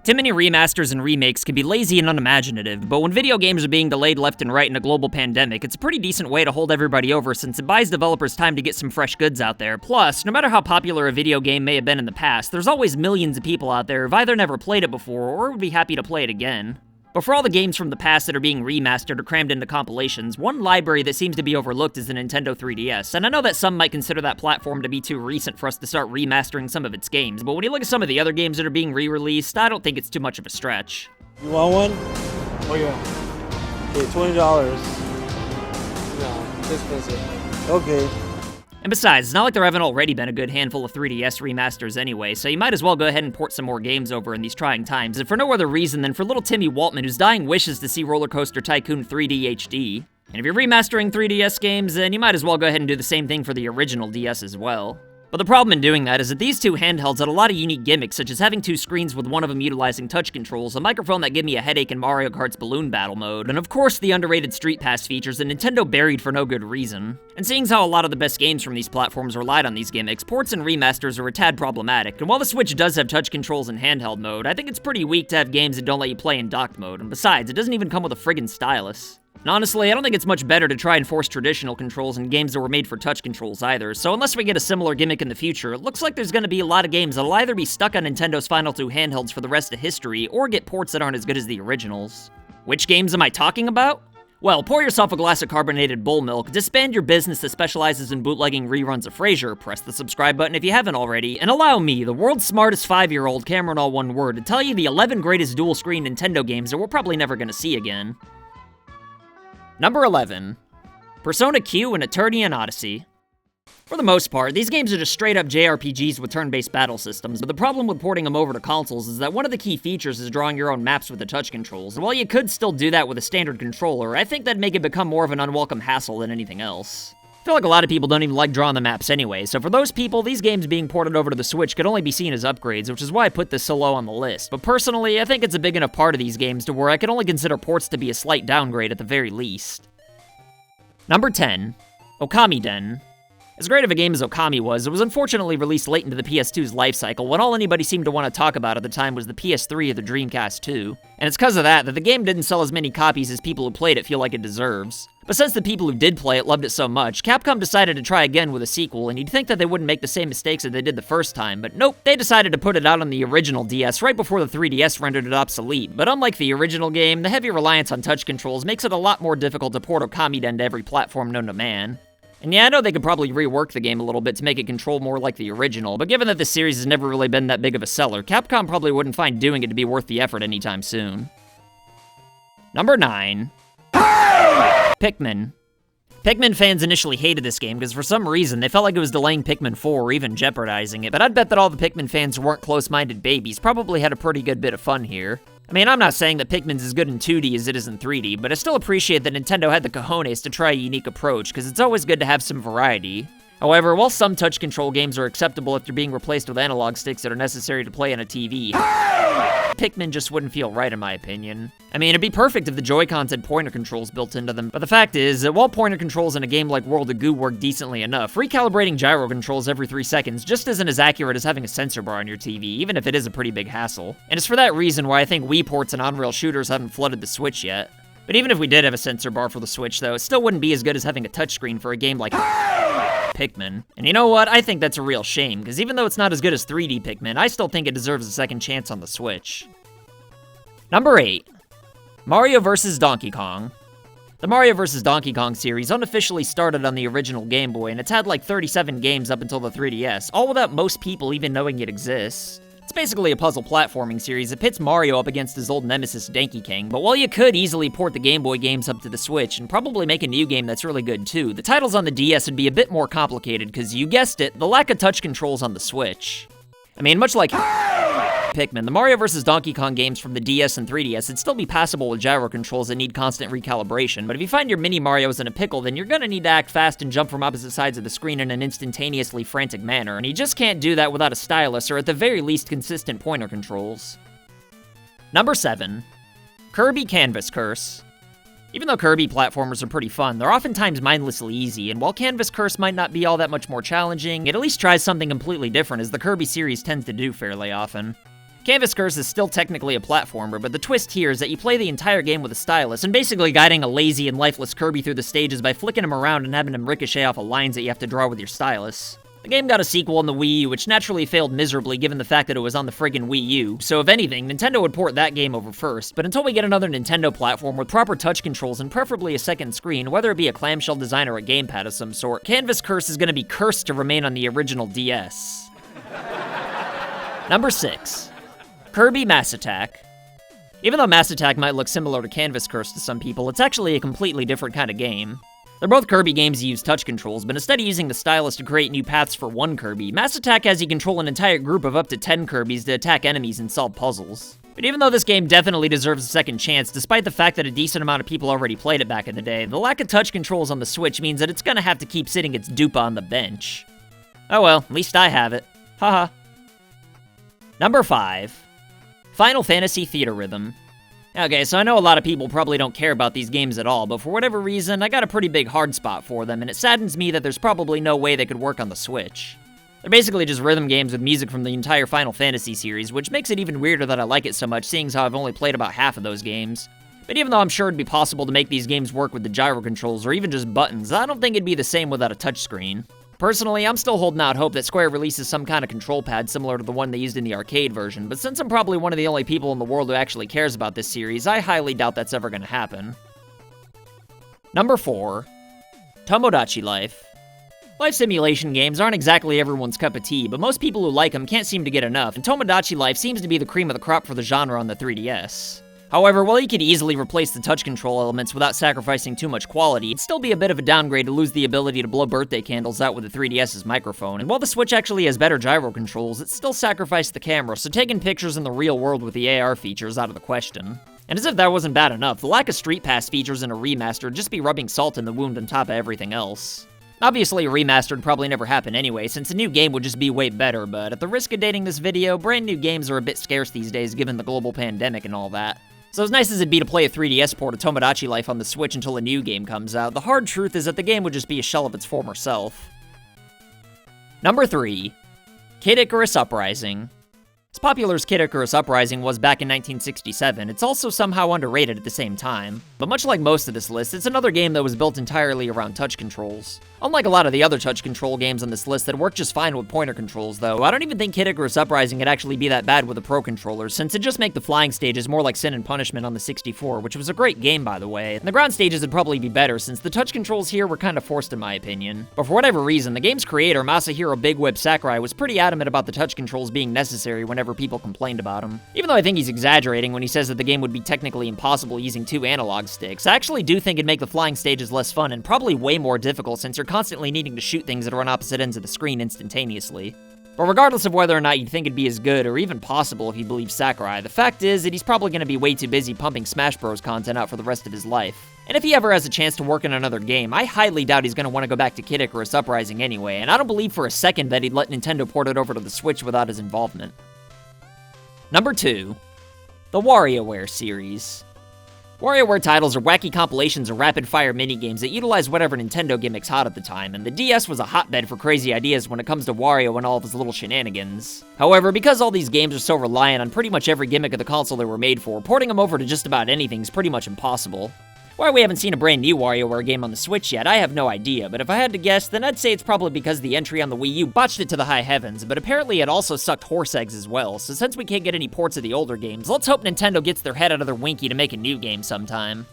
Too many remasters and remakes can be lazy and unimaginative, but when video games are being delayed left and right in a global pandemic, it's a pretty decent way to hold everybody over since it buys developers time to get some fresh goods out there. Plus, no matter how popular a video game may have been in the past, there's always millions of people out there who've either never played it before or would be happy to play it again. But for all the games from the past that are being remastered or crammed into compilations, one library that seems to be overlooked is the Nintendo 3DS, and I know that some might consider that platform to be too recent for us to start remastering some of its games, but when you look at some of the other games that are being re-released, I don't think it's too much of a stretch. You want one? Oh yeah. Okay, $20. No, it's expensive. Okay. And besides, it's not like there haven't already been a good handful of 3DS remasters anyway, so you might as well go ahead and port some more games over in these trying times, and for no other reason than for little Timmy Waltman, whose dying wish is to see Roller Coaster Tycoon 3D HD. And if you're remastering 3DS games, then you might as well go ahead and do the same thing for the original DS as well. But the problem in doing that is that these two handhelds had a lot of unique gimmicks, such as having two screens with one of them utilizing touch controls, a microphone that gave me a headache in Mario Kart's Balloon Battle mode, and of course the underrated Street Pass features that Nintendo buried for no good reason. And seeing as how a lot of the best games from these platforms relied on these gimmicks, ports and remasters are a tad problematic, and while the Switch does have touch controls in handheld mode, I think it's pretty weak to have games that don't let you play in docked mode, and besides, it doesn't even come with a friggin' stylus. And honestly, I don't think it's much better to try and force traditional controls in games that were made for touch controls either, so unless we get a similar gimmick in the future, it looks like there's gonna be a lot of games that'll either be stuck on Nintendo's final two handhelds for the rest of history, or get ports that aren't as good as the originals. Which games am I talking about? Well, pour yourself a glass of carbonated bull milk, disband your business that specializes in bootlegging reruns of Frasier, press the subscribe button if you haven't already, and allow me, the world's smartest 5-year-old Cameron all one word, to tell you the 11 greatest dual-screen Nintendo games that we're probably never gonna see again. Number 11. Persona Q and Eternian Odyssey. For the most part, these games are just straight-up JRPGs with turn-based battle systems, but the problem with porting them over to consoles is that one of the key features is drawing your own maps with the touch controls, and while you could still do that with a standard controller, I think that'd make it become more of an unwelcome hassle than anything else. I feel like a lot of people don't even like drawing the maps anyway, so for those people, these games being ported over to the Switch could only be seen as upgrades, which is why I put this so low on the list. But personally, I think it's a big enough part of these games to where I can only consider ports to be a slight downgrade at the very least. Number 10. Okami Den. As great of a game as Okami was, it was unfortunately released late into the PS2's life cycle when all anybody seemed to want to talk about at the time was the PS3 or the Dreamcast 2. And it's because of that the game didn't sell as many copies as people who played it feel like it deserves. But since the people who did play it loved it so much, Capcom decided to try again with a sequel, and you'd think that they wouldn't make the same mistakes that they did the first time, but nope, they decided to put it out on the original DS right before the 3DS rendered it obsolete. But unlike the original game, the heavy reliance on touch controls makes it a lot more difficult to port Okami Den to every platform known to man. And yeah, I know they could probably rework the game a little bit to make it control more like the original, but given that this series has never really been that big of a seller, Capcom probably wouldn't find doing it to be worth the effort anytime soon. Number 9. Pikmin. Pikmin fans initially hated this game because for some reason they felt like it was delaying Pikmin 4 or even jeopardizing it, but I'd bet that all the Pikmin fans who weren't close-minded babies probably had a pretty good bit of fun here. I mean, I'm not saying that Pikmin's as good in 2D as it is in 3D, but I still appreciate that Nintendo had the cojones to try a unique approach, because it's always good to have some variety. However, while some touch control games are acceptable if they're being replaced with analog sticks that are necessary to play on a TV, Pikmin just wouldn't feel right in my opinion. I mean, it'd be perfect if the Joy-Cons had pointer controls built into them, but the fact is that while pointer controls in a game like World of Goo work decently enough, recalibrating gyro controls every 3 seconds just isn't as accurate as having a sensor bar on your TV, even if it is a pretty big hassle. And it's for that reason why I think Wii ports and on-rail shooters haven't flooded the Switch yet. But even if we did have a sensor bar for the Switch though, it still wouldn't be as good as having a touchscreen for a game like Pikmin. And you know what? I think that's a real shame, because even though it's not as good as 3D Pikmin, I still think it deserves a second chance on the Switch. Number 8. Mario vs. Donkey Kong. The Mario vs. Donkey Kong series unofficially started on the original Game Boy, and it's had like 37 games up until the 3DS, all without most people even knowing it exists. It's basically a puzzle platforming series that pits Mario up against his old nemesis Donkey Kong, but while you could easily port the Game Boy games up to the Switch and probably make a new game that's really good too, the titles on the DS would be a bit more complicated because, you guessed it, the lack of touch controls on the Switch. I mean, much like Pikmin, the Mario vs. Donkey Kong games from the DS and 3DS would still be passable with gyro controls that need constant recalibration, but if you find your mini Marios in a pickle, then you're gonna need to act fast and jump from opposite sides of the screen in an instantaneously frantic manner, and you just can't do that without a stylus or at the very least consistent pointer controls. Number 7. Kirby Canvas Curse. Even though Kirby platformers are pretty fun, they're oftentimes mindlessly easy, and while Canvas Curse might not be all that much more challenging, it at least tries something completely different, as the Kirby series tends to do fairly often. Canvas Curse is still technically a platformer, but the twist here is that you play the entire game with a stylus and basically guiding a lazy and lifeless Kirby through the stages by flicking him around and having him ricochet off of lines that you have to draw with your stylus. The game got a sequel on the Wii U, which naturally failed miserably given the fact that it was on the friggin' Wii U, so if anything, Nintendo would port that game over first, but until we get another Nintendo platform with proper touch controls and preferably a second screen, whether it be a clamshell design or a gamepad of some sort, Canvas Curse is gonna be cursed to remain on the original DS. Number 6. Kirby Mass Attack. Even though Mass Attack might look similar to Canvas Curse to some people, it's actually a completely different kind of game. They're both Kirby games that use touch controls, but instead of using the stylus to create new paths for one Kirby, Mass Attack has you control an entire group of up to 10 Kirbys to attack enemies and solve puzzles. But even though this game definitely deserves a second chance, despite the fact that a decent amount of people already played it back in the day, the lack of touch controls on the Switch means that it's gonna have to keep sitting its dupe on the bench. Oh well, at least I have it. Haha. Number 5. Final Fantasy Theatrhythm. Okay, so I know a lot of people probably don't care about these games at all, but for whatever reason, I got a pretty big hard spot for them, and it saddens me that there's probably no way they could work on the Switch. They're basically just rhythm games with music from the entire Final Fantasy series, which makes it even weirder that I like it so much, seeing as how I've only played about half of those games. But even though I'm sure it'd be possible to make these games work with the gyro controls or even just buttons, I don't think it'd be the same without a touchscreen. Personally, I'm still holding out hope that Square releases some kind of control pad similar to the one they used in the arcade version, but since I'm probably one of the only people in the world who actually cares about this series, I highly doubt that's ever gonna happen. Number 4. Tomodachi Life. Life simulation games aren't exactly everyone's cup of tea, but most people who like them can't seem to get enough, and Tomodachi Life seems to be the cream of the crop for the genre on the 3DS. However, while you could easily replace the touch control elements without sacrificing too much quality, it'd still be a bit of a downgrade to lose the ability to blow birthday candles out with the 3DS's microphone, and while the Switch actually has better gyro controls, it still sacrificed the camera, so taking pictures in the real world with the AR feature is out of the question. And as if that wasn't bad enough, the lack of Street Pass features in a remaster would just be rubbing salt in the wound on top of everything else. Obviously, a remaster would probably never happen anyway, since a new game would just be way better, but at the risk of dating this video, brand new games are a bit scarce these days given the global pandemic and all that. So as nice as it'd be to play a 3DS port of Tomodachi Life on the Switch until a new game comes out, the hard truth is that the game would just be a shell of its former self. Number 3. Kid Icarus Uprising. As popular as Kid Icarus Uprising was back in 1967, it's also somehow underrated at the same time. But much like most of this list, it's another game that was built entirely around touch controls. Unlike a lot of the other touch control games on this list that work just fine with pointer controls though, I don't even think Kid Icarus Uprising could actually be that bad with a pro controller, since it'd just make the flying stages more like Sin and Punishment on the 64, which was a great game by the way, and the ground stages would probably be better since the touch controls here were kinda forced in my opinion. But for whatever reason, the game's creator, Masahiro Big Whip Sakurai, was pretty adamant about the touch controls being necessary whenever people complained about him. Even though I think he's exaggerating when he says that the game would be technically impossible using 2 analog sticks, I actually do think it'd make the flying stages less fun and probably way more difficult since you're constantly needing to shoot things that are on opposite ends of the screen instantaneously. But regardless of whether or not you'd think it'd be as good or even possible if you believe Sakurai, the fact is that he's probably going to be way too busy pumping Smash Bros. Content out for the rest of his life. And if he ever has a chance to work in another game, I highly doubt he's going to want to go back to Kid Icarus Uprising anyway, and I don't believe for a second that he'd let Nintendo port it over to the Switch without his involvement. Number 2. The WarioWare series. WarioWare titles are wacky compilations of rapid-fire minigames that utilize whatever Nintendo gimmicks hot at the time, and the DS was a hotbed for crazy ideas when it comes to Wario and all of his little shenanigans. However, because all these games are so reliant on pretty much every gimmick of the console they were made for, porting them over to just about anything is pretty much impossible. Why we haven't seen a brand new WarioWare game on the Switch yet, I have no idea, but if I had to guess, then I'd say it's probably because the entry on the Wii U botched it to the high heavens, but apparently it also sucked horse eggs as well, so since we can't get any ports of the older games, let's hope Nintendo gets their head out of their winky to make a new game sometime.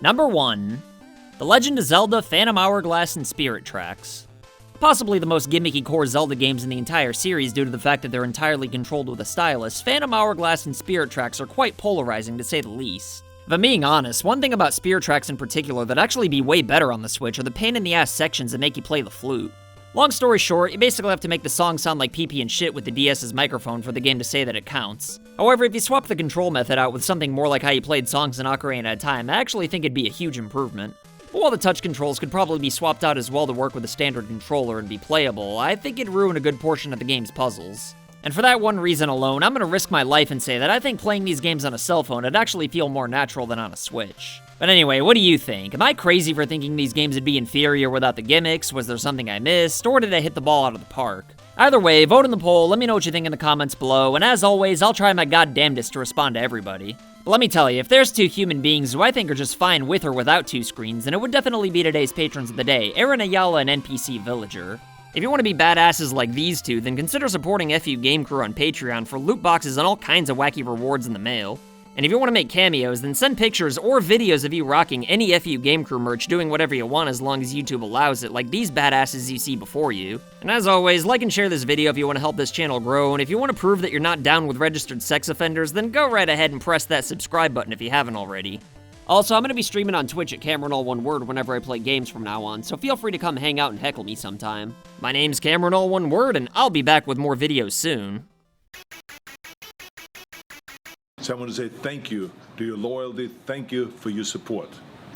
Number 1. The Legend of Zelda, Phantom Hourglass, and Spirit Tracks. Possibly the most gimmicky core Zelda games in the entire series due to the fact that they're entirely controlled with a stylus, Phantom Hourglass and Spirit Tracks are quite polarizing to say the least. If I'm being honest, one thing about Spirit Tracks in particular that'd actually be way better on the Switch are the pain-in-the-ass sections that make you play the flute. Long story short, you basically have to make the song sound like pee-pee and shit with the DS's microphone for the game to say that it counts. However, if you swap the control method out with something more like how you played songs in Ocarina of Time, I actually think it'd be a huge improvement. But while the touch controls could probably be swapped out as well to work with a standard controller and be playable, I think it'd ruin a good portion of the game's puzzles. And for that one reason alone, I'm gonna risk my life and say that I think playing these games on a cell phone would actually feel more natural than on a Switch. But anyway, what do you think? Am I crazy for thinking these games would be inferior without the gimmicks? Was there something I missed? Or did I hit the ball out of the park? Either way, vote in the poll, let me know what you think in the comments below, and as always, I'll try my goddamnedest to respond to everybody. But let me tell you, if there's two human beings who I think are just fine with or without two screens, then it would definitely be today's patrons of the day, Aaron Ayala and NPC Villager. If you want to be badasses like these two, then consider supporting FU Game Crew on Patreon for loot boxes and all kinds of wacky rewards in the mail. And if you want to make cameos, then send pictures or videos of you rocking any FU Game Crew merch doing whatever you want as long as YouTube allows it, like these badasses you see before you. And as always, like and share this video if you want to help this channel grow, and if you want to prove that you're not down with registered sex offenders, then go right ahead and press that subscribe button if you haven't already. Also, I'm going to be streaming on Twitch at Cameron All One Word whenever I play games from now on, so feel free to come hang out and heckle me sometime. My name's Cameron All One Word, and I'll be back with more videos soon. So I want to say thank you to your loyalty, thank you for your support.